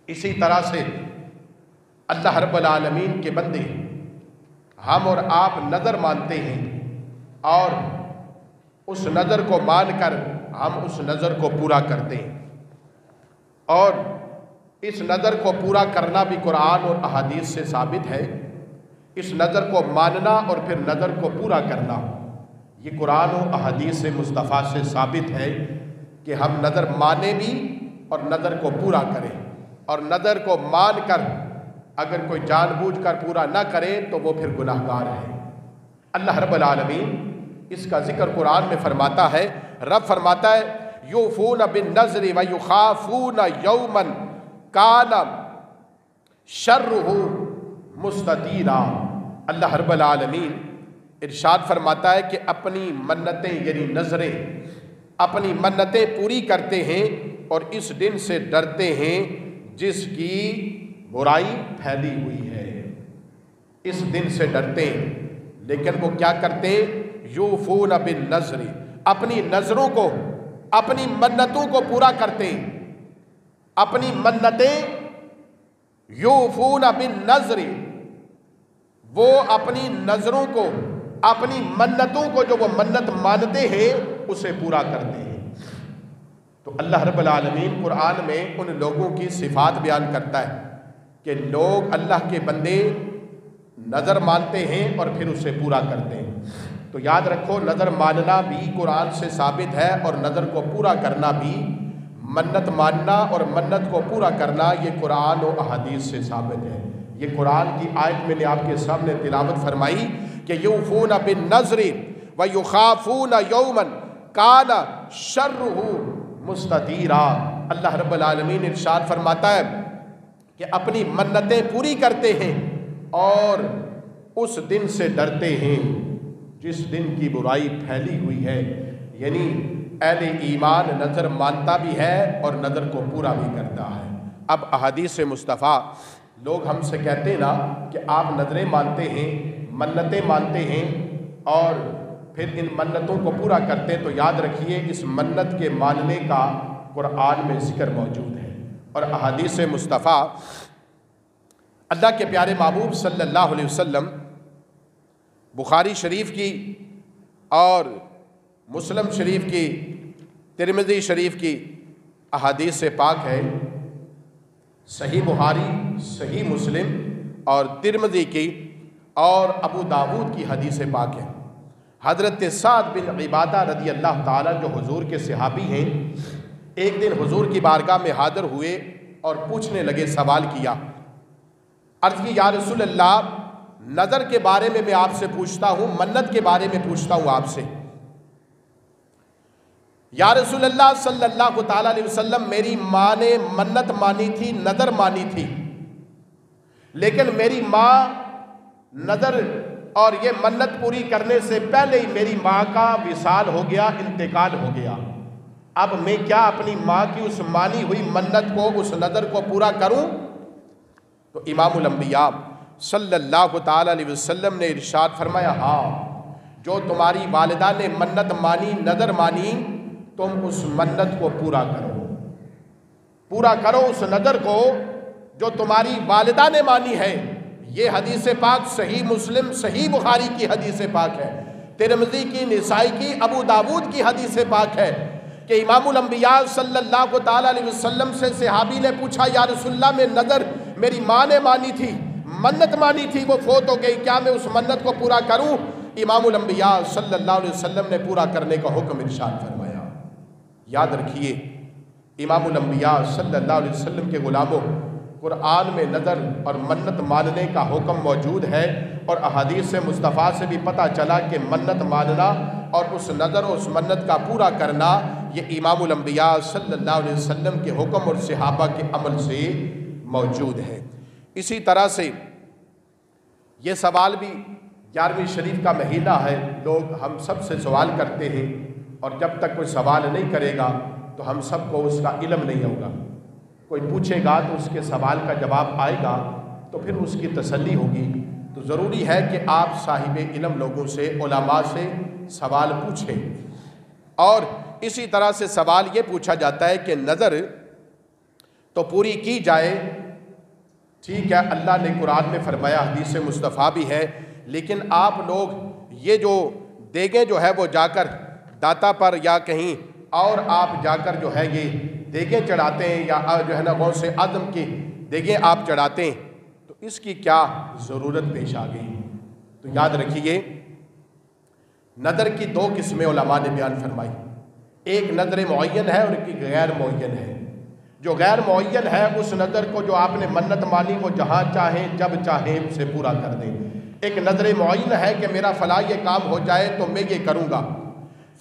اسی طرح سے اللہ رب العالمین کے بندے، ہم اور آپ نظر مانتے ہیں اور اس نظر کو مان کر ہم اس نظر کو پورا کرتے ہیں، اور اس نظر کو پورا کرنا بھی قرآن اور احادیث سے ثابت ہے۔ اس نظر کو ماننا اور پھر نظر کو پورا کرنا یہ قرآن و احادیث سے مصطفیٰ سے ثابت ہے کہ ہم نظر مانیں بھی اور نظر کو پورا کریں، اور نظر کو مان کر اگر کوئی جان بوجھ کر پورا نہ کرے تو وہ پھر گناہگار ہے۔ اللہ رب العالمین اس کا ذکر قرآن میں فرماتا ہے، رب فرماتا ہے یوفون بالنذر ویخافون یوما کان شرہ مستطیرا۔ اللہ رب العالمین ارشاد فرماتا ہے کہ اپنی منتیں یعنی نظریں اپنی منتیں پوری کرتے ہیں اور اس دن سے ڈرتے ہیں جس کی برائی پھیلی ہوئی ہے۔ اس دن سے ڈرتے ہیں، لیکن وہ کیا کرتے ہیں؟ یوفون بالنذر، اپنی نظروں کو اپنی منتوں کو پورا کرتے ہیں، اپنی منتیں یوفون بالنذر، وہ اپنی نظروں کو اپنی منتوں کو جو وہ منت مانتے ہیں اسے پورا کرتے ہیں۔ تو اللہ رب العالمین قرآن میں ان لوگوں کی صفات بیان کرتا ہے کہ لوگ اللہ کے بندے نظر مانتے ہیں اور پھر اسے پورا کرتے ہیں۔ تو یاد رکھو، نظر ماننا بھی قرآن سے ثابت ہے اور نظر کو پورا کرنا بھی، منت ماننا اور منت کو پورا کرنا یہ قرآن و احادیث سے ثابت ہے۔ یہ قرآن کی آیت میں نے آپ کے سامنے تلاوت فرمائی کہ یوفون بالنذر ویخافون یوما کان شرہ مستطیرا۔ اللہ رب العالمین ارشاد فرماتا ہے کہ اپنی منتیں پوری کرتے ہیں اور اس دن سے ڈرتے ہیں جس دن کی برائی پھیلی ہوئی ہے، یعنی اہل ایمان نظر مانتا بھی ہے اور نظر کو پورا بھی کرتا ہے۔ اب احادیث مصطفیٰ لوگ ہم سے کہتے ہیں نا کہ آپ نظریں مانتے ہیں، منتیں مانتے ہیں اور پھر ان منتوں کو پورا کرتے ہیں، تو یاد رکھیے اس منت کے ماننے کا قرآن میں ذکر موجود ہے اور احادیث مصطفیٰ اللہ کے پیارے محبوب صلی اللہ علیہ وسلم بخاری شریف کی اور مسلم شریف کی، ترمذی شریف کی احادیث سے پاک ہے، صحیح بخاری، صحیح مسلم اور ترمذی کی اور ابو داود کی حدیث پاک ہے۔ حضرت سعد بن عبادہ رضی اللہ تعالیٰ جو حضور کے صحابی ہیں، ایک دن حضور کی بارگاہ میں حاضر ہوئے اور پوچھنے لگے، سوال کیا، عرض کی یا رسول اللہ نظر کے بارے میں آپ سے پوچھتا ہوں، منت کے بارے میں پوچھتا ہوں آپ سے۔ یا رسول اللہ صلی اللہ تعالیٰ علیہ وسلم میری ماں نے منت مانی تھی، نظر مانی تھی، لیکن میری ماں نظر اور یہ منت پوری کرنے سے پہلے ہی میری ماں کا وصال ہو گیا، انتقال ہو گیا۔ اب میں کیا اپنی ماں کی اس مانی ہوئی منت کو، اس نظر کو پورا کروں؟ تو امام الانبیاء صلی اللہ تعالیٰ علیہ وسلم نے ارشاد فرمایا، ہاں جو تمہاری والدہ نے منت مانی، نظر مانی، تم اس منت کو پورا کرو، پورا کرو اس نظر کو جو تمہاری والدہ نے مانی ہے۔ یہ حدیث پاک صحیح مسلم، صحیح بخاری کی حدیث پاک ہے، ترمذی کی، نسائی کی، ابو داود کی حدیث پاک ہے کہ امام الانبیاء صلی اللہ تعالیٰ علیہ وسلم سے صحابی نے پوچھا، یا رسول اللہ میں نظر میری ماں نے مانی تھی، منت مانی تھی، وہ فوت ہو گئی، کیا میں اس منت کو پورا کروں؟ امام الانبیاء صلی اللہ علیہ وسلم نے پورا کرنے کا حکم ارشاد فرمایا۔ یاد رکھیے امام الانبیاء صلی اللہ علیہ وسلم کے غلاموں، قرآن میں نظر اور منت ماننے کا حکم موجود ہے، اور احادیث مصطفیٰ سے بھی پتہ چلا کہ منت ماننا اور اس نظر اور اس منت کا پورا کرنا یہ امام الانبیاء صلی اللہ علیہ وسلم کے حکم اور صحابہ کے عمل سے موجود ہے۔ اسی طرح سے یہ سوال بھی 11ویں شریف کا مہینہ ہے، لوگ ہم سب سے سوال کرتے ہیں، اور جب تک کوئی سوال نہیں کرے گا تو ہم سب کو اس کا علم نہیں ہوگا۔ کوئی پوچھے گا تو اس کے سوال کا جواب آئے گا تو پھر اس کی تسلی ہوگی۔ تو ضروری ہے کہ آپ صاحب علم لوگوں سے، علماء سے سوال پوچھیں۔ اور اسی طرح سے سوال یہ پوچھا جاتا ہے کہ نظر تو پوری کی جائے۔ ٹھیک ہے، اللہ نے قرآن میں فرمایا، حدیث مصطفیٰ بھی ہے، لیکن آپ لوگ یہ جو دیگیں جو ہے وہ جا کر داتا پر یا کہیں اور آپ جا کر جو ہے یہ دیگیں چڑھاتے ہیں، یا جو ہے نا غوث اعظم کی دیگیں آپ چڑھاتے ہیں، تو اس کی کیا ضرورت پیش آ گئی؟ تو یاد رکھیے، نظر کی دو قسمیں علماء نے بیان فرمائی، ایک نظر معین ہے اور ایک غیر معین ہے۔ جو غیر معین ہے اس نظر کو جو آپ نے منت مانی وہ جہاں چاہیں جب چاہیں اسے پورا کر دیں۔ ایک نظر معین ہے کہ میرا فلاں یہ کام ہو جائے تو میں یہ کروں گا،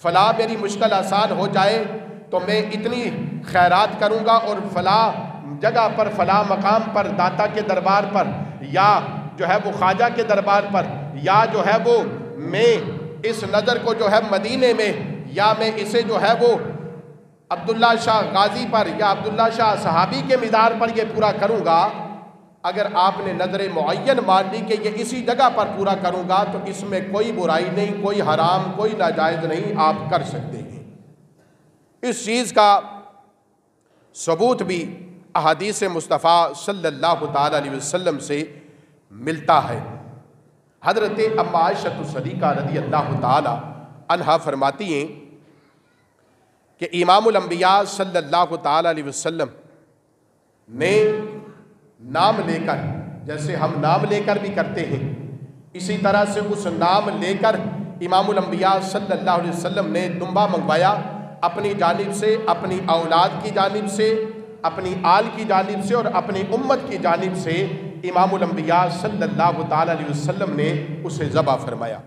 فلاں میری مشکل آسان ہو جائے تو میں اتنی خیرات کروں گا، اور فلاں جگہ پر فلاں مقام پر داتا کے دربار پر یا جو ہے وہ خواجہ کے دربار پر، یا جو ہے وہ میں اس نظر کو جو ہے مدینے میں، یا میں اسے جو ہے وہ عبداللہ شاہ غازی پر یا عبداللہ شاہ صحابی کے مزار پر یہ پورا کروں گا۔ اگر آپ نے نظر معین مان لی کہ یہ اسی جگہ پر پورا کروں گا تو اس میں کوئی برائی نہیں، کوئی حرام، کوئی ناجائز نہیں، آپ کر سکتے ہیں۔ اس چیز کا ثبوت بھی احادیث مصطفیٰ صلی اللہ تعالی علیہ وسلم سے ملتا ہے۔ حضرت ام عائشہ صدیقہ رضی اللہ تعالی عنہا فرماتی ہیں کہ امام الانبیاء صلی اللہ تعالی علیہ وسلم نے نام لے کر، جیسے ہم نام لے کر بھی کرتے ہیں، اسی طرح سے اس نام لے کر امام الانبیاء صلی اللہ علیہ وسلم نے دمبا منگوایا، اپنی جانب سے، اپنی اولاد کی جانب سے، اپنی آل کی جانب سے اور اپنی امت کی جانب سے امام الانبیاء صلی اللہ تعالی علیہ وسلم نے اسے ذبح فرمایا۔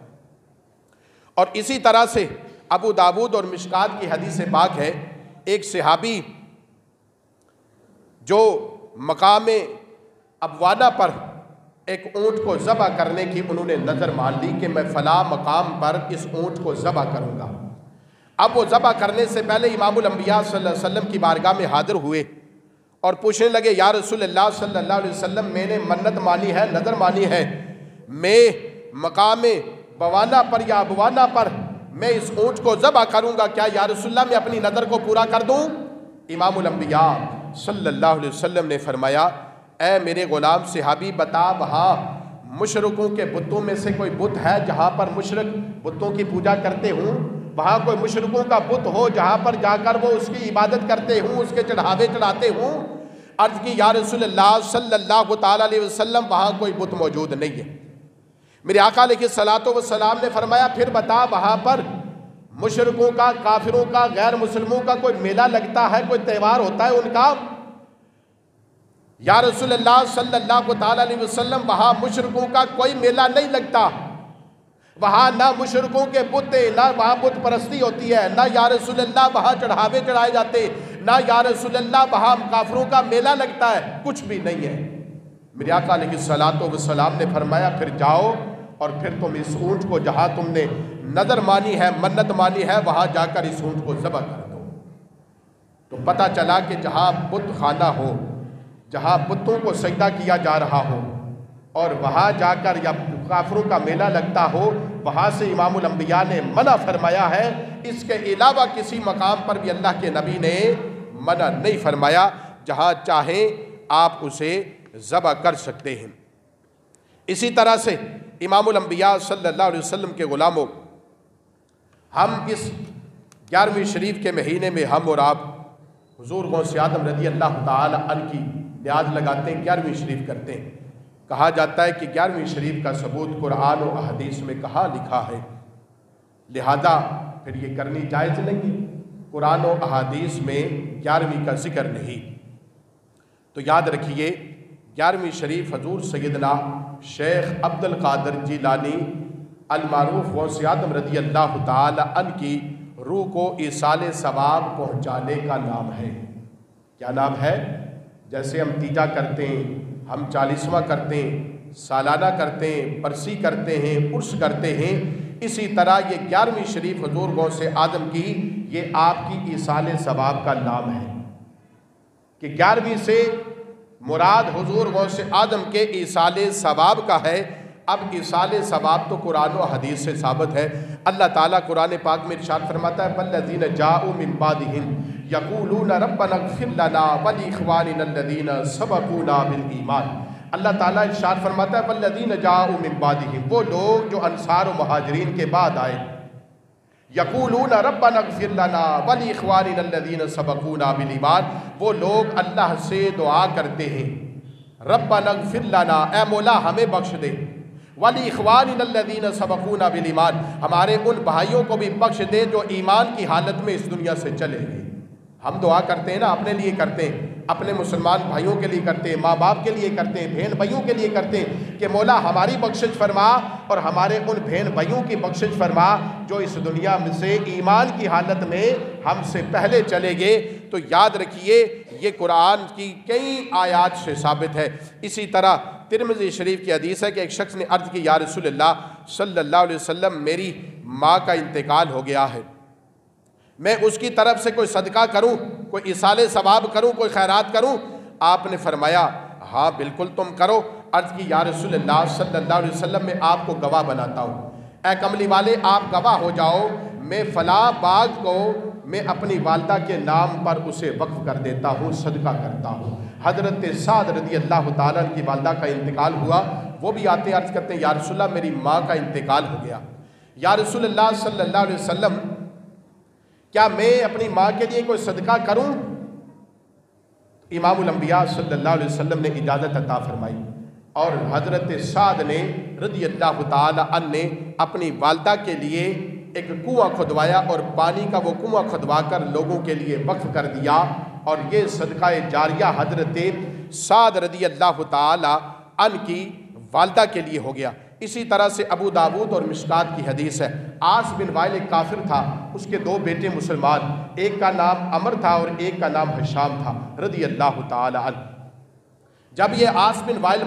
اور اسی طرح سے ابو داود اور مشکات کی حدیث پاک ہے، ایک صحابی جو مقام ابوانہ پر ایک اونٹ کو ذبح کرنے کی انہوں نے نظر مان لی کہ میں فلاں مقام پر اس اونٹ کو ذبح کروں گا۔ اب وہ ذبح کرنے سے پہلے امام الانبیاء صلی اللہ علیہ وسلم کی بارگاہ میں حاضر ہوئے اور پوچھنے لگے، یا رسول اللہ صلی اللہ علیہ وسلم، میں نے منت مانی ہے، نظر مانی ہے، میں مقام بوانہ پر یا ابوانہ پر میں اس اونٹ کو ذبح کروں گا، کیا یا رسول اللہ میں اپنی نظر کو پورا کر دوں؟ امام الانبیاء صلی اللہ علیہ وسلم نے فرمایا، اے میرے غلام صحابی، بتا وہاں مشرکوں کے بتوں میں سے کوئی بت ہے جہاں پر مشرک بتوں کی پوجا کرتے ہوں؟ وہاں کوئی مشرکوں کا بت ہو جہاں پر جا کر وہ اس کی عبادت کرتے ہوں، اس کے چڑھاوے چڑھاتے ہوں؟ عرض کی، یا رسول اللہ صلی اللہ تعالی علیہ وسلم، وہاں کوئی بت موجود نہیں ہے۔ میرے آقا علیہ الصلوۃ والسلام نے فرمایا، پھر بتا وہاں پر مشرکوں کا، کافروں کا، غیر مسلموں کا کوئی میلہ لگتا ہے، کوئی تہوار ہوتا ہے ان کا؟ یا رسول اللہ صلی اللہ تعالی علیہ وسلم، وہاں مشرکوں کا کوئی میلہ نہیں لگتا، وہاں نہ مشرکوں کے بت، نہ وہاں بت پرستی ہوتی ہے، نہ یا رسول اللہ وہاں چڑھاوے چڑھائے جاتے، نہ یا رسول اللہ وہاں کافروں کا میلہ لگتا ہے، کچھ بھی نہیں ہے۔ میرے آقا علیہ الصلوۃ والسلام نے فرمایا، پھر جاؤ اور پھر تم اس اونٹ کو جہاں تم نے نظر مانی ہے، منت مانی ہے، وہاں جا کر اس اونٹ کو ذبح کر دو۔ تو پتہ چلا کہ جہاں بت خانہ ہو، جہاں بتوں کو سجدہ کیا جا رہا ہو اور وہاں جا کر یا کافروں کا میلہ لگتا ہو، وہاں سے امام الانبیاء نے منع فرمایا ہے۔ اس کے علاوہ کسی مقام پر بھی اللہ کے نبی نے منع نہیں فرمایا، جہاں چاہیں آپ اسے ذبح کر سکتے ہیں۔ اسی طرح سے امام الانبیاء صلی اللہ علیہ وسلم کے غلاموں، ہم اس 11ویں شریف کے مہینے میں ہم اور آپ حضور غوث اعظم رضی اللہ تعالی عنہ کی نیاز لگاتے ہیں، 11ویں شریف کرتے ہیں۔ کہا جاتا ہے کہ 11ویں شریف کا ثبوت قرآن و احادیث میں کہاں لکھا ہے، لہذا پھر یہ کرنی جائز نہیں ہے۔ قرآن و احادیث میں 11ویں کا ذکر نہیں۔ تو یاد رکھیے، 11ویں شریف حضور سیدنا شیخ عبد القادر جیلانی المعروف غوث اعظم رضی اللہ تعالی عنہ کی روح کو ایصال ثواب پہنچانے کا نام ہے۔ کیا نام ہے؟ جیسے ہم تیجا کرتے ہیں، ہم 40واں کرتے ہیں، سالانہ کرتے ہیں، برسی کرتے ہیں، عرس کرتے ہیں، اسی طرح یہ 11ویں شریف حضور غوث اعظم کی یہ آپ کی ایصال ثواب کا نام ہے کہ 11ویں سے مراد حضور غوث اعظم کے ایصال ثواب کا ہے۔ اب ایصال ثواب تو قرآن و حدیث سے ثابت ہے۔ اللہ تعالیٰ قرآن پاک میں ارشاد فرماتا ہے، وَالَّذِينَ جَاءُوا مِن بَعْدِهِمْ یقولون ربنا اغفر لنا ولاخواننا الذین سبقونا بالایمان۔ اللہ تعالیٰ ارشاد فرماتا ہے والذین جاؤوا من بعدہم، وہ لوگ جو انصار و مہاجرین کے بعد آئے، یقولون ربنا اغفر لنا ولاخواننا الذین سبقونا بالایمان، وہ لوگ اللہ سے دعا کرتے ہیں ربنا اغفر لنا، اے مولا ہمیں بخش دے، ولاخواننا الذین سبقونا بالایمان، ہمارے ان بھائیوں کو بھی بخش دے جو ایمان کی حالت میں اس دنیا سے چلے گئے۔ ہم دعا کرتے ہیں نا، اپنے لیے کرتے ہیں، اپنے مسلمان بھائیوں کے لیے کرتے ہیں، ماں باپ کے لیے کرتے ہیں، بہن بھائیوں کے لیے کرتے ہیں کہ مولا ہماری بخشش فرما اور ہمارے ان بہن بھائیوں کی بخشش فرما جو اس دنیا میں سے ایمان کی حالت میں ہم سے پہلے چلے گئے۔ تو یاد رکھیے یہ قرآن کی کئی آیات سے ثابت ہے۔ اسی طرح ترمذی شریف کی حدیث ہے کہ ایک شخص نے عرض کی یا رسول اللہ صلی اللہ علیہ وسلم، میری ماں کا انتقال ہو گیا ہے، میں اس کی طرف سے کوئی صدقہ کروں، کوئی ایصال ثواب کروں، کوئی خیرات کروں؟ آپ نے فرمایا ہاں بالکل تم کرو۔ عرض کی یا رسول اللہ صلی اللہ علیہ وسلم، میں آپ کو گواہ بناتا ہوں، اے کملی والے آپ گواہ ہو جاؤ، میں فلاں باغ کو میں اپنی والدہ کے نام پر اسے وقف کر دیتا ہوں، صدقہ کرتا ہوں۔ حضرت سعد رضی اللہ تعالیٰ کی والدہ کا انتقال ہوا، وہ بھی آتے عرض کرتے ہیں یا رسول اللہ میری ماں کا انتقال ہو گیا، یا رسول اللہ صلی اللہ علیہ وسلم کیا میں اپنی ماں کے لیے کوئی صدقہ کروں؟ امام الانبیاء صلی اللہ علیہ وسلم نے اجازت عطا فرمائی، اور حضرت سعد نے رضی اللہ تعالی عنہ نے اپنی والدہ کے لیے ایک کنواں کھدوایا اور پانی کا وہ کنواں کھدوا کر لوگوں کے لیے وقف کر دیا، اور یہ صدقہ جاریہ حضرت سعد رضی اللہ تعالی عنہ کی والدہ کے لیے ہو گیا۔ اسی طرح سے ابو داود اور مشکات کی حدیث ہے، عاص بن وائل ایک کافر تھا، اس کے دو بیٹے مسلمان، ایک کا نام عمر تھا اور ایک کا نام حشام تھا رضی اللہ تعالی عنہ۔ جب یہ عاص بن وائل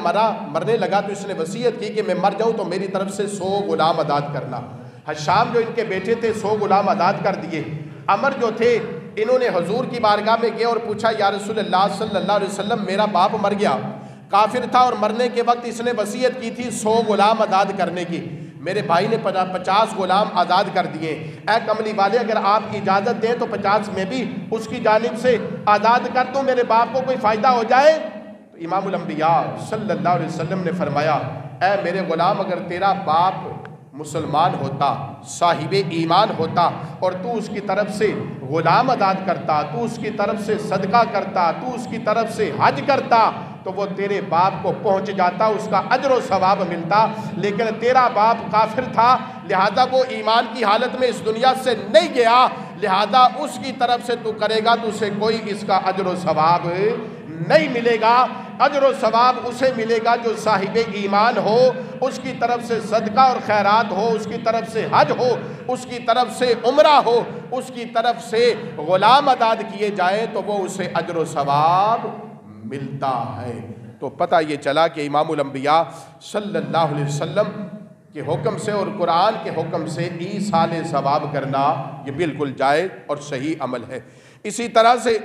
مرنے لگا تو اس نے وصیت کی کہ میں مر جاؤں تو میری طرف سے 100 غلام آزاد کرنا۔ حشام جو ان کے بیٹے تھے 100 غلام آزاد کر دیے۔ عمر جو تھے انہوں نے حضور کی بارگاہ میں گئے اور پوچھا یا رسول اللہ صلی اللہ علیہ وسلم میرا باپ مر گیا، کافر تھا اور مرنے کے وقت اس نے وصیت کی تھی 100 غلام آزاد کرنے کی، میرے بھائی نے 50 غلام آزاد کر دیے، اے کملی والے اگر آپ اجازت دیں تو 50 میں بھی اس کی جانب سے آزاد کر دوں، میرے باپ کو کوئی فائدہ ہو جائے۔ تو امام الانبیاء صلی اللہ علیہ وسلم نے فرمایا اے میرے غلام اگر تیرا باپ مسلمان ہوتا، صاحب ایمان ہوتا، اور تو اس کی طرف سے غلام آزاد کرتا، تو اس کی طرف سے صدقہ کرتا، تو اس کی طرف سے حج کرتا، تو وہ تیرے باپ کو پہنچ جاتا، اس کا اجر و ثواب ملتا، لیکن تیرا باپ کافر تھا، لہذا وہ ایمان کی حالت میں اس دنیا سے نہیں گیا، لہذا اس کی طرف سے تو کرے گا تو اسے کوئی اس کا اجر و ثواب نہیں ملے گا۔ اجر و ثواب اسے ملے گا جو صاحب ایمان ہو، اس کی طرف سے صدقہ اور خیرات ہو، اس کی طرف سے حج ہو، اس کی طرف سے عمرہ ہو، اس کی طرف سے غلام آزاد کیے جائیں تو وہ اسے اجر و ثواب ملتا ہے۔ تو پتہ یہ چلا کہ امام الانبیاء صلی اللہ علیہ وسلم کے حکم سے اور قرآن کے حکم سے ایصال ثواب کرنا یہ بالکل جائز اور صحیح عمل ہے۔ اسی طرح سے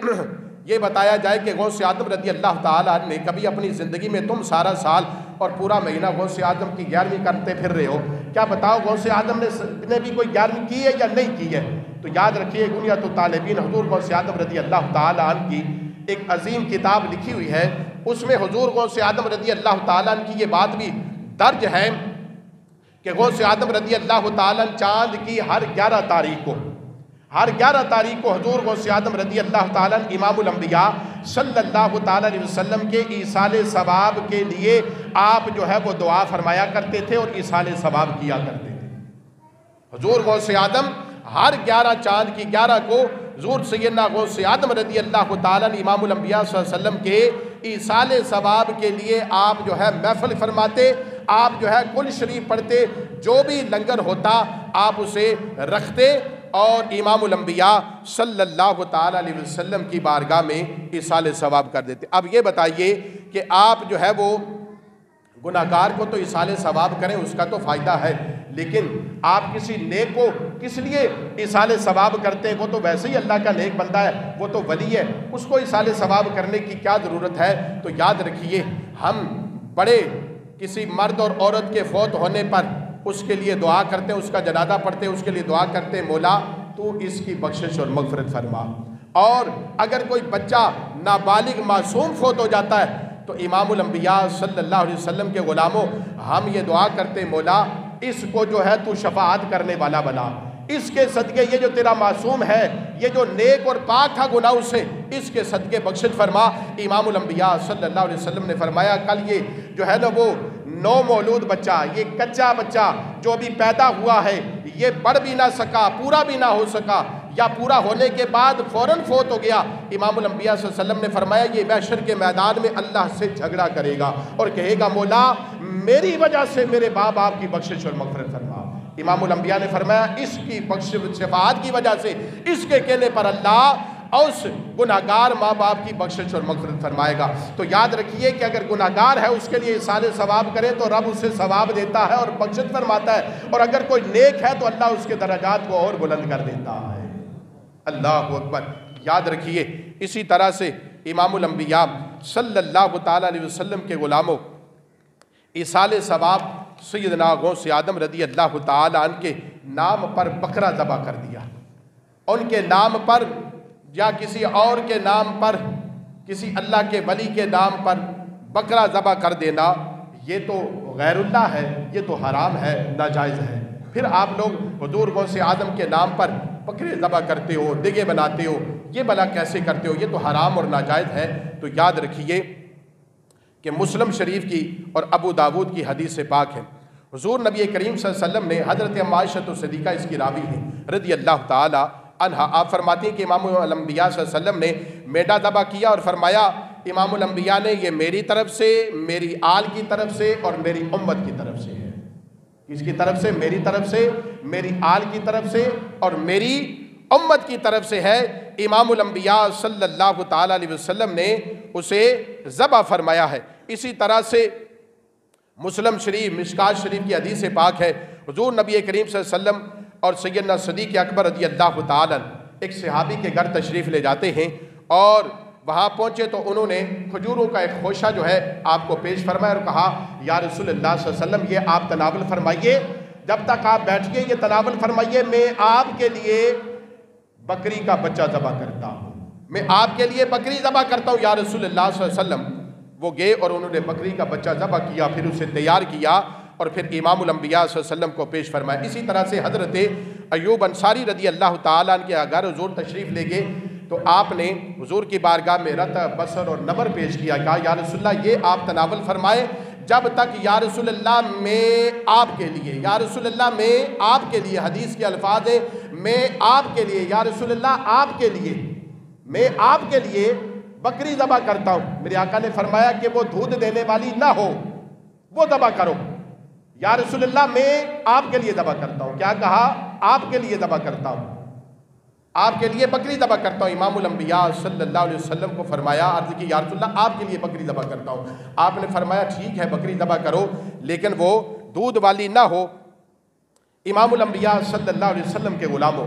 یہ بتایا جائے کہ غوث اعظم رضی اللہ تعالیٰ نے کبھی اپنی زندگی میں تم سارا سال اور پورا مہینہ غوث اعظم کی 11ویں کرتے پھر رہے ہو، کیا بتاؤ غوث اعظم نے بھی کوئی 11ویں کی ہے یا نہیں کی ہے؟ تو یاد رکھیے غنیۃ الطالبین حضور غوث اعظم رضی اللہ تعالیٰ عنہ کی ایک عظیم کتاب لکھی ہوئی ہے، اس میں حضور غوث اعظم رضی اللہ تعالیٰ عنہ کی یہ بات بھی درج ہے کہ غوث اعظم رضی اللہ تعالیٰ عنہ چاند کی ہر 11 تاریخ کو حضور غوث اعظم رضی اللہ تعالیٰ عنہ امام الانبیاء صلی اللہ تعالیٰ علیہ وسلم کے ایصال ثواب کے لیے آپ جو ہے وہ دعا فرمایا کرتے تھے اور ایصال ثواب کیا کرتے تھے۔ حضور غوث اعظم ہر 11 چاند کی 11 کو حضور سیدنا غوث اعظم رضی اللہ تعالیٰ عنہ امام الانبیاء صلی اللہ علیہ وسلم کے ایصال ثواب کے لیے آپ جو ہے محفل فرماتے، آپ جو ہے کل شریف پڑھتے، جو بھی لنگر ہوتا آپ اسے رکھتے اور امام الانبیاء صلی اللہ تعالیٰ علیہ وسلم کی بارگاہ میں ایصال ثواب کر دیتے۔ اب یہ بتائیے کہ آپ جو ہے وہ گناہگار کو تو ایصال ثواب کریں اس کا تو فائدہ ہے، لیکن آپ کسی نیک کو کس لیے ایصال ثواب کرتے ہیں؟ وہ تو ویسے ہی اللہ کا نیک بندہ ہے، وہ تو ولی ہے، اس کو ایصال ثواب کرنے کی کیا ضرورت ہے؟ تو یاد رکھیے ہم بڑے کسی مرد اور عورت کے فوت ہونے پر اس کے لیے دعا کرتے ہیں، اس کا جنازہ پڑھتے ہیں، اس کے لیے دعا کرتے ہیں مولا تو اس کی بخشش اور مغفرت فرما، اور اگر کوئی بچہ نابالغ معصوم فوت ہو جاتا ہے تو امام الانبیاء صلی اللہ علیہ وسلم کے غلاموں ہم یہ دعا کرتے مولا اس کو جو ہے تو شفاعت کرنے والا بنا، اس کے صدقے یہ جو تیرا معصوم ہے، یہ جو نیک اور پاک تھا گناہوں سے، اس کے صدقے بخشش فرما۔ امام الانبیاء صلی اللہ علیہ وسلم نے فرمایا کل یہ جو ہے نا وہ نو مولود بچہ، یہ کچا بچہ جو ابھی پیدا ہوا ہے، یہ بڑھ بھی نہ سکا، پورا بھی نہ ہو سکا، یا پورا ہونے کے بعد فوراً فوت ہو گیا، امام الانبیاء صلی اللہ علیہ وسلم نے فرمایا یہ محشر کے میدان میں اللہ سے جھگڑا کرے گا اور کہے گا مولا میری وجہ سے میرے باپ آپ کی بخشش اور مغفرت فرما۔ امام الانبیاء نے فرمایا اس کی بخشش شفاعت کی وجہ سے اس کے کہنے پر اللہ اس گناہگار ماں باپ کی بخشش اور مغفرت فرمائے گا۔ تو یاد رکھیے کہ اگر گناہگار ہے اس کے لیے ایصال ثواب کرے تو رب اسے ثواب دیتا ہے اور بخشش فرماتا ہے، اور اگر کوئی نیک ہے تو اللہ اس کے درجات کو اور بلند کر دیتا ہے۔ اللہ اکبر۔ یاد رکھیے اسی طرح سے امام الانبیاء صلی اللہ تعالیٰ علیہ وسلم کے غلاموں ایصال ثواب سیدنا غوث آدم رضی اللہ تعالیٰ عنہ کے نام پر بکرا ذبح کر دیا، ان کے نام پر یا کسی اور کے نام پر، کسی اللہ کے ولی کے نام پر بکرا ذبح کر دینا یہ تو غیر اللہ ہے، یہ تو حرام ہے، ناجائز ہے۔ پھر آپ لوگ حضور غوث آدم کے نام پر بکرے ذبح کرتے ہو، دیگے بناتے ہو، یہ بھلا کیسے کرتے ہو؟ یہ تو حرام اور ناجائز ہے۔ تو یاد رکھیے کہ مسلم شریف کی اور ابو داود کی حدیث پاک ہے، حضور نبی کریم صلی اللہ علیہ وسلم نے حضرت ام عائشہ صدیقہ اس کی راوی ہے رضی اللہ تعالی عنہا، آپ فرماتی ہیں کہ امام الانبیاء صلی اللہ علیہ وسلم نے میڈا ذبح کیا اور فرمایا امام الانبیاء نے یہ میری طرف سے، میری آل کی طرف سے اور میری امت کی طرف سے ہے۔ کس کی طرف سے؟ میری طرف سے، میری آل کی طرف سے اور میری امت کی طرف سے ہے۔ امام الانبیاء صلی اللہ تعالیٰ علیہ وسلم نے اسے ذبح فرمایا ہے۔ اسی طرح سے مسلم شریف مشکات شریف کی حدیث پاک ہے، حضور نبی کریم صلی اللہ علیہ وسلم اور سیدنا صدیق اکبر رضی اللہ تعالیٰ ایک صحابی کے گھر تشریف لے جاتے ہیں، اور وہاں پہنچے تو انہوں نے کھجوروں کا ایک خوشہ جو ہے آپ کو پیش فرمایا اور کہا یا رسول اللہ صلی اللہ علیہ وسلم یہ آپ تناول فرمائیے، جب تک آپ بیٹھ گئے یہ تناول فرمائیے، میں آپ کے لیے بکری کا بچہ ذبح کرتا ہوں، میں آپ کے لیے بکری ذبح کرتا ہوں یا رسول اللہ صلی اللہ علیہ وسلم۔ وہ گئے اور انہوں نے بکری کا بچہ ذبح کیا، پھر اسے تیار کیا اور پھر امام الانبیاء صلی اللہ علیہ وسلم کو پیش فرمایا۔ اسی طرح سے حضرت ایوب انصاری رضی اللہ تعالیٰ عنہ کے گھر حضور تشریف لے گئے تو آپ نے حضور کی بارگاہ میں رطب، بصر اور نبر پیش کیا، کہا یا رسول اللہ یہ آپ تناول فرمائے جب تک یا رسول اللہ میں آپ کے لیے، یا رسول اللہ میں آپ کے لیے، حدیث کے الفاظ ہیں میں آپ کے لیے، یا رسول اللہ آپ کے لیے، میں آپ کے لیے بکری ذبح کرتا ہوں۔ میرے آقا نے فرمایا کہ وہ دودھ دینے والی نہ ہو، وہ ذبح کرو۔ یا رسول اللہ میں آپ کے لیے ذبح کرتا ہوں، کیا کہا؟ آپ کے لیے ذبح کرتا ہوں، آپ کے لیے بکری ذبح کرتا ہوں۔ امام الانبیاء صلی اللہ علیہ وسلم کو فرمایا، عرض کی یا رسول اللہ آپ کے لیے بکری ذبح کرتا ہوں۔ آپ نے فرمایا ٹھیک ہے بکری ذبح کرو لیکن وہ دودھ والی نہ ہو۔ امام الانبیاء صلی اللہ علیہ وسلم کے غلاموں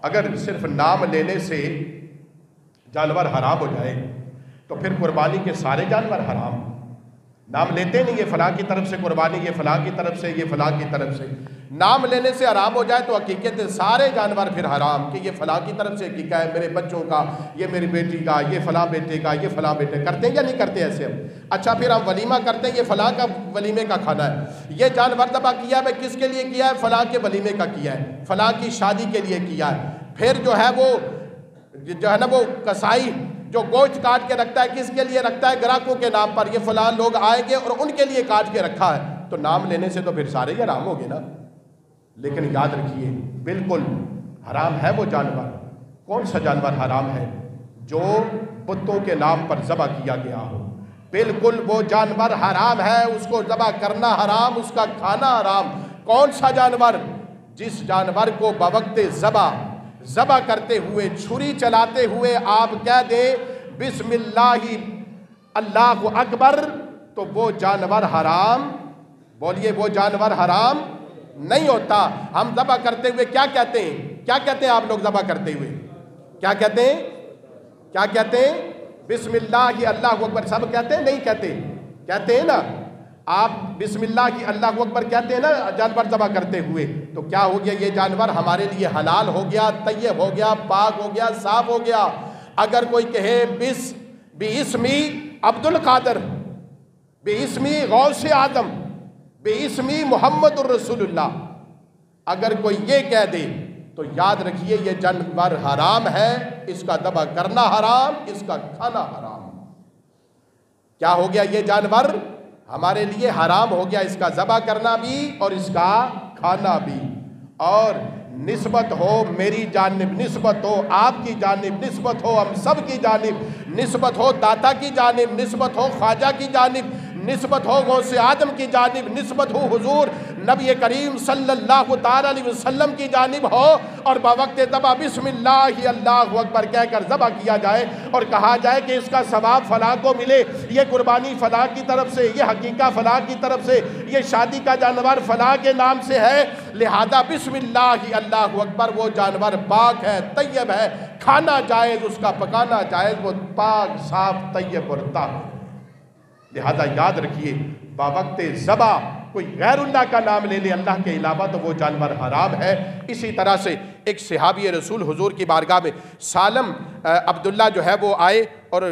اگر صرف نام لینے سے جانور حرام ہو جائے تو پھر قربانی کے سارے جانور حرام۔ نام لیتے نہیں یہ فلاں کی طرف سے قربانی، یہ فلاں کی طرف سے، یہ فلاں کی طرف سے، نام لینے سے حرام ہو جائے تو حقیقت سارے جانور پھر حرام، کہ یہ فلاں کی طرف سے عقیقہ ہے، میرے بچوں کا، یہ میری بیٹی کا، یہ فلاں بیٹے کا، یہ فلاں بیٹے۔ کرتے ہیں یا نہیں کرتے ایسے ہم؟ اچھا پھر ہم ولیمہ کرتے ہیں، یہ فلاں کا ولیمے کا کھانا ہے، یہ جانور ذبح کیا ہے میں کس کے لیے کیا ہے؟ فلاں کے ولیمے کا کیا ہے، فلاں کی شادی کے لیے کیا ہے۔ پھر جو ہے وہ کسائی جو گوشت کاٹ کے رکھتا ہے کس کے لیے رکھتا ہے؟ گراہکوں کے نام پر، یہ فلاں لوگ آئیں گے اور ان کے لیے کاٹ کے رکھا ہے، تو نام لینے سے تو پھر سارے ہی حرام ہو گئے نا۔ لیکن یاد رکھیے بالکل حرام ہے وہ جانور۔ کون سا جانور حرام ہے؟ جو بتوں کے نام پر ذبح کیا گیا ہو، بالکل وہ جانور حرام ہے، اس کو ذبح کرنا حرام، اس کا کھانا حرام۔ کون سا جانور؟ جس جانور کو بوقت ذبح کرتے ہوئے، چھری چلاتے ہوئے آپ کہہ دیں بسم اللہ اللہ اکبر، تو وہ جانور حرام، بولیے وہ جانور حرام نہیں ہوتا۔ ہم ذبح کرتے ہوئے کیا کہتے ہیں؟ کیا کہتے ہیں آپ لوگ ذبح کرتے ہوئے؟ کیا کہتے ہیں؟ کیا کہتے ہیں؟ بسم اللہ اللہ اکبر سب کہتے ہیں؟ نہیں کہتے؟ کہتے ہیں نا۔ آپ بسم اللہ کی اللہ اکبر کہتے ہیں نا جانور ذبح کرتے ہوئے، تو کیا ہو گیا؟ یہ جانور ہمارے لیے حلال ہو گیا، طیب ہو گیا، پاک ہو گیا، صاف ہو گیا۔ اگر کوئی کہے بِاسْمِ عبد القادر، بِاسْمِ غوث اعظم، بِاسْمِ محمد الرسول اللہ، اگر کوئی یہ کہہ دے تو یاد رکھیے یہ جانور حرام ہے، اس کا ذبح کرنا حرام، اس کا کھانا حرام۔ کیا ہو گیا؟ یہ جانور ہمارے لیے حرام ہو گیا، اس کا ذبح کرنا بھی اور اس کا کھانا بھی۔ اور نسبت ہو میری جانب، نسبت ہو آپ کی جانب، نسبت ہو ہم سب کی جانب، نسبت ہو داتا کی جانب، نسبت ہو خواجہ کی جانب، نسبت ہو غوث آدم کی جانب، نسبت ہو حضور نبی کریم صلی اللہ تعالی علیہ وسلم کی جانب ہو، اور بوقت ذبح بسم اللہ اللہ اکبر کہہ کر ذبح کیا جائے اور کہا جائے کہ اس کا ثواب فلاں کو ملے، یہ قربانی فلاں کی طرف سے، یہ حقیقہ فلاں کی طرف سے، یہ شادی کا جانور فلاں کے نام سے ہے، لہذا بسم اللہ اللہ اکبر وہ جانور پاک ہے، طیب ہے، کھانا جائز، اس کا پکانا جائز، وہ پاک صاف طیب اور طاہر۔ لہذا یاد رکھیے باوقت ذبح کوئی غیر اللہ کا نام لے لے اللہ کے علاوہ تو وہ جانور حرام ہے۔ اسی طرح سے ایک صحابی رسول حضور کی بارگاہ میں سالم عبداللہ جو ہے وہ آئے اور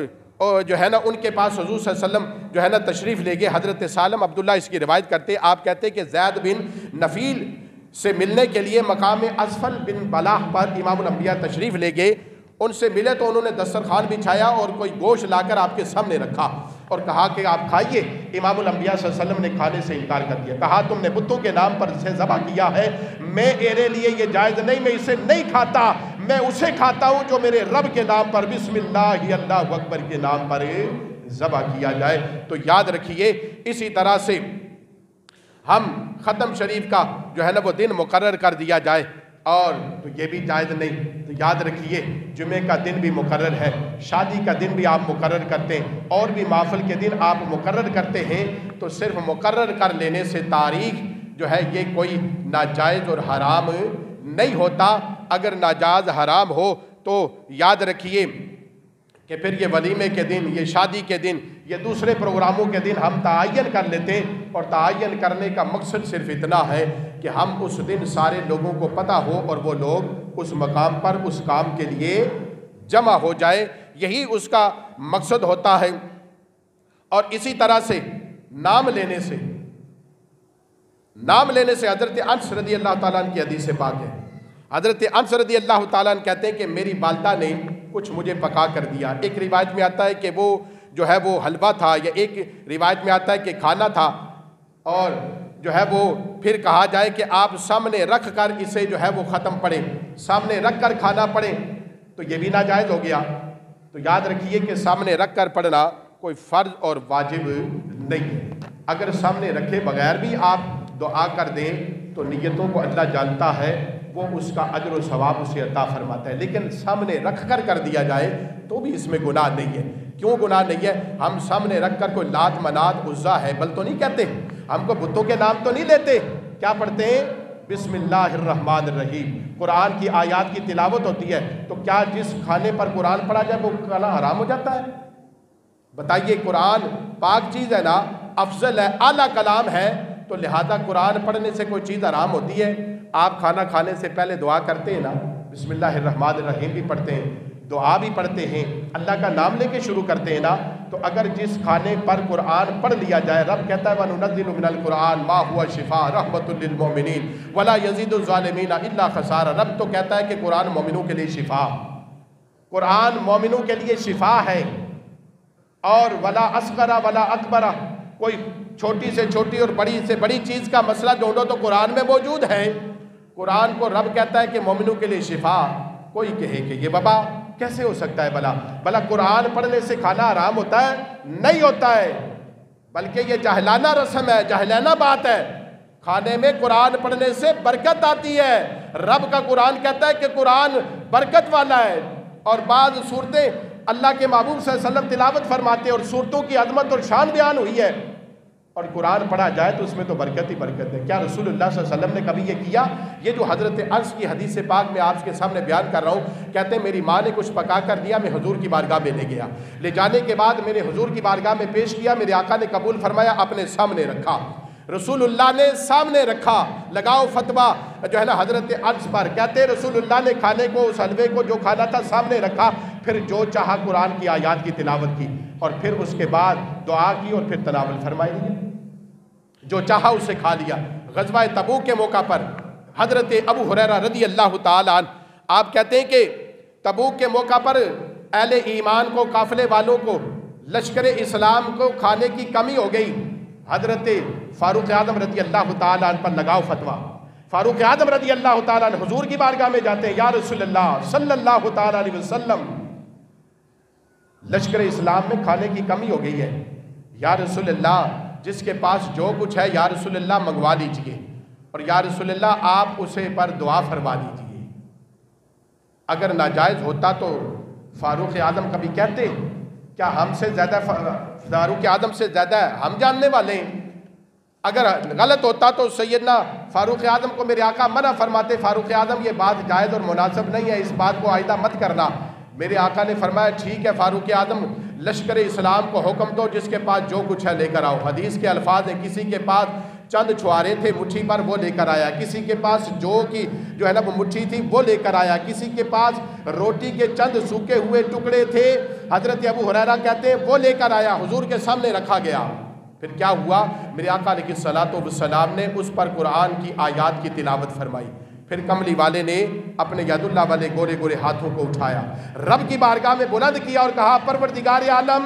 جو ہے نا ان کے پاس حضور صلی اللہ علیہ وسلم جو ہے نا تشریف لے گئے۔ حضرت سالم عبداللہ اس کی روایت کرتے، آپ کہتے کہ زید بن نفیل سے ملنے کے لیے مقام اسفل بن بلاح پر امام الانبیاء تشریف لے گئے، ان سے ملے تو انہوں نے دسترخوان بچھایا اور کوئی گوشت لا کر آپ کے سامنے رکھا اور کہا کہ آپ کھائیے۔ امام الانبیاء صلی اللہ علیہ وسلم نے کھانے سے انکار کر دیا، کہا تم نے بتوں کے نام پر اسے ذبح کیا ہے، میرے لیے یہ جائز نہیں، میں اسے نہیں کھاتا، میں اسے کھاتا ہوں جو میرے رب کے نام پر بسم اللہ اللہ اکبر کے نام پر ذبح کیا جائے۔ تو یاد رکھیے اسی طرح سے ہم ختم شریف کا جو ہے نا وہ دن مقرر کر دیا جائے، اور تو یہ بھی جائز نہیں۔ تو یاد رکھیے جمعے کا دن بھی مقرر ہے، شادی کا دن بھی آپ مقرر کرتے ہیں، اور بھی محفل کے دن آپ مقرر کرتے ہیں، تو صرف مقرر کر لینے سے تاریخ جو ہے یہ کوئی ناجائز اور حرام نہیں ہوتا۔ اگر ناجائز حرام ہو تو یاد رکھیے کہ پھر یہ ولیمے کے دن، یہ شادی کے دن، یہ دوسرے پروگراموں کے دن ہم تعین کر لیتے، اور تعین کرنے کا مقصد صرف اتنا ہے کہ ہم اس دن سارے لوگوں کو پتہ ہو اور وہ لوگ اس مقام پر اس کام کے لیے جمع ہو جائے، یہی اس کا مقصد ہوتا ہے۔ اور اسی طرح سے نام لینے سے حضرت انس رضی اللہ تعالیٰ عنہ کی حدیث پاک ہے، حضرت انس رضی اللہ تعالیٰ عنہ کہتے ہیں کہ میری والدہ نے کچھ مجھے پکا کر دیا۔ ایک روایت میں آتا ہے کہ وہ جو ہے وہ حلوہ تھا، یا ایک روایت میں آتا ہے کہ کھانا تھا، اور جو ہے وہ پھر کہا جائے کہ آپ سامنے رکھ کر اسے جو ہے وہ ختم پڑھیں، سامنے رکھ کر کھانا پڑھیں، تو یہ بھی ناجائز ہو گیا۔ تو یاد رکھیے کہ سامنے رکھ کر پڑھنا کوئی فرض اور واجب نہیں ہے، اگر سامنے رکھے بغیر بھی آپ دعا کر دیں تو نیتوں کو اللہ جانتا ہے، وہ اس کا اجر و ثواب اسے عطا فرماتا ہے، لیکن سامنے رکھ کر دیا جائے تو بھی اس میں گناہ نہیں ہے۔ کیوں گناہ نہیں ہے؟ ہم سامنے رکھ کر کوئی لات منات عزا ہے بل تو نہیں کہتے، ہم کو بتوں کے نام تو نہیں لیتے، کیا پڑھتے ہیں؟ بسم اللہ الرحمن الرحیم۔ قرآن کی آیات کی تلاوت ہوتی ہے، تو کیا جس کھانے پر قرآن پڑھا جائے وہ کھانا حرام ہو جاتا ہے؟ بتائیے، قرآن پاک چیز ہے نا، افضل ہے، اعلیٰ کلام ہے، تو لہذا قرآن پڑھنے سے کوئی چیز حرام ہوتی ہے؟ آپ کھانا کھانے سے پہلے دعا کرتے ہیں نا، بسم اللہ الرحمن الرحیم بھی پڑھتے ہیں، دعا بھی پڑھتے ہیں، اللہ کا نام لے کے شروع کرتے ہیں نا، تو اگر جس کھانے پر قرآن پڑھ لیا جائے، رب کہتا ہے وَنُنَزِّلُ مِنَ الْقُرْآنِ مَا هُوَ شِفَاءٌ رَحْمَةٌ لِّلْمُؤْمِنِينَ وَلَا يَزِيدُ الظَّالِمِينَ إِلَّا خَسَارًا۔ رب تو کہتا ہے کہ قرآن مومنوں کے لیے شفا، قرآن مومنوں کے لیے شفا ہے، اور وَلَا أَصْغَرَ وَلَا أَكْبَرَ، کوئی چھوٹی سے چھوٹی اور بڑی سے بڑی چیز کا مسئلہ ڈھونڈو تو قرآن میں موجود ہے۔ قرآن کو رب کہتا ہے کہ مومنوں کے لیے شفا، کوئی کہے کہ یہ بابا کیسے ہو سکتا ہے؟ بھلا قرآن پڑھنے سے کھانا حرام ہوتا ہے؟ نہیں ہوتا ہے، بلکہ یہ جاہلانہ رسم ہے، جاہلانہ بات ہے۔ کھانے میں قرآن پڑھنے سے برکت آتی ہے، رب کا قرآن کہتا ہے کہ قرآن برکت والا ہے، اور بعض صورتیں اللہ کے محبوب صلی اللہ علیہ وسلم تلاوت فرماتے ہیں اور صورتوں کی عظمت اور شان بیان ہوئی ہے، اور قرآن پڑھا جائے تو اس میں تو برکت ہی برکت ہے۔ کیا رسول اللہ صلی اللہ علیہ وسلم نے کبھی یہ کیا؟ یہ جو حضرت انس کی حدیث پاک میں آپ کے سامنے بیان کر رہا ہوں، کہتے ہیں میری ماں نے کچھ پکا کر دیا، میں حضور کی بارگاہ میں لے گیا، لے جانے کے بعد میں نے حضور کی بارگاہ میں پیش کیا، میرے آقا نے قبول فرمایا، اپنے سامنے رکھا، رسول اللہ نے سامنے رکھا، لگاؤ فتویٰ جو ہے نا حضرت انس پر، کہتے ہیں رسول اللہ نے کھانے کو، اس حلوے کو جو کھانا تھا سامنے رکھا، پھر جو چاہا قرآن کی آیات کی تلاوت کی، اور پھر اس کے بعد دعا کی اور پھر تناول فرمائی لیا، جو چاہا اسے کھا لیا۔ غزوہ تبوک کے موقع پر حضرت ابو ہریرہ رضی اللہ تعالیٰ عنہ آپ کہتے ہیں کہ تبوک کے موقع پر اہل ایمان کو، قافلے والوں کو، لشکر اسلام کو کھانے کی کمی ہو گئی، حضرت فاروق اعظم رضی اللہ تعالیٰ عنہ پر لگاؤ فتویٰ۔ فاروق اعظم رضی اللہ تعالیٰ عنہ حضور کی بارگاہ میں جاتے ہیں، یا رسول اللہ صلی اللہ تعالیٰ علیہ وسلم، لشکر اسلام میں کھانے کی کمی ہو گئی ہے، یا رسول اللہ جس کے پاس جو کچھ ہے یا رسول اللہ منگوا لیجئے، اور یا رسول اللہ آپ اسے پر دعا فرما دیجئے۔ اگر ناجائز ہوتا تو فاروق اعظم کبھی کہتے کیا ہم سے زیادہ فاروق اعظم سے زیادہ ہم جاننے والے ہیں؟ اگر غلط ہوتا تو سیدنا فاروق اعظم کو میرے آقا منع فرماتے، فاروق اعظم یہ بات جائز اور مناسب نہیں ہے، اس بات کو آئندہ مت کرنا۔ میرے آقا نے فرمایا ٹھیک ہے فاروق اعظم، لشکر اسلام کو حکم دو جس کے پاس جو کچھ ہے لے کر آؤ۔ حدیث کے الفاظ ہیں، کسی کے پاس چند چھوارے تھے مٹھی پر، وہ لے کر آیا، کسی کے پاس جو ہے نا وہ مٹھی تھی وہ لے کر آیا، کسی کے پاس روٹی کے چند سوکے ہوئے ٹکڑے تھے، حضرت ابو ہریرہ کہتے ہیں وہ لے کر آیا، حضور کے سامنے رکھا گیا۔ پھر کیا ہوا؟ میرے آقا علیہ الصلوۃ والسلام نے اس پر قرآن کی آیات کی تلاوت فرمائی، پھر کملی والے نے اپنے ید اللہ والے گورے گورے ہاتھوں کو اٹھایا، رب کی بارگاہ میں بلند کیا اور کہا پروردگار عالم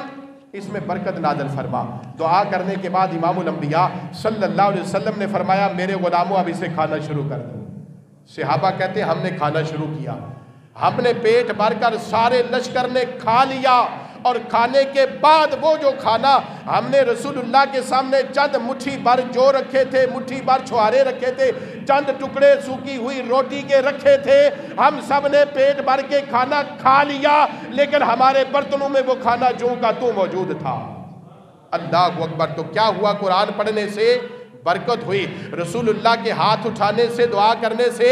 اس میں برکت نازل فرما۔ دعا کرنے کے بعد امام الانبیاء صلی اللہ علیہ وسلم نے فرمایا میرے غلاموں اب اسے کھانا شروع کر دو۔ صحابہ کہتے ہیں ہم نے کھانا شروع کیا، ہم نے پیٹ بھر کر سارے لشکر نے کھا لیا، اور کھانے کے بعد وہ جو کھانا ہم نے رسول اللہ کے سامنے چند مٹھی بھر جو رکھے تھے، مٹھی بھر چھوارے رکھے تھے، چند ٹکڑے سوکی ہوئی روٹی کے رکھے تھے، ہم سب نے پیٹ بھر کے کھانا کھا لیا، لیکن ہمارے برتنوں میں وہ کھانا جو کا تو موجود تھا۔ اللہ اکبر! تو کیا ہوا؟ قرآن پڑھنے سے برکت ہوئی، رسول اللہ کے ہاتھ اٹھانے سے، دعا کرنے سے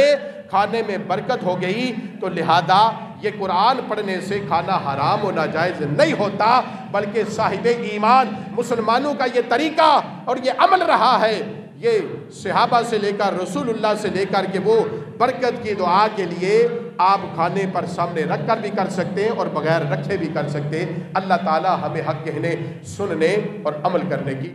کھانے میں برکت ہو گئی۔ تو لہذا یہ قرآن پڑھنے سے کھانا حرام و ناجائز نہیں ہوتا، بلکہ صاحب ایمان مسلمانوں کا یہ طریقہ اور یہ عمل رہا ہے، یہ صحابہ سے لے کر رسول اللہ سے لے کر کہ وہ برکت کی دعا کے لیے آپ کھانے پر سامنے رکھ کر بھی کر سکتے ہیں اور بغیر رکھے بھی کر سکتے ہیں۔ اللہ تعالی ہمیں حق کہنے، سننے اور عمل کرنے کی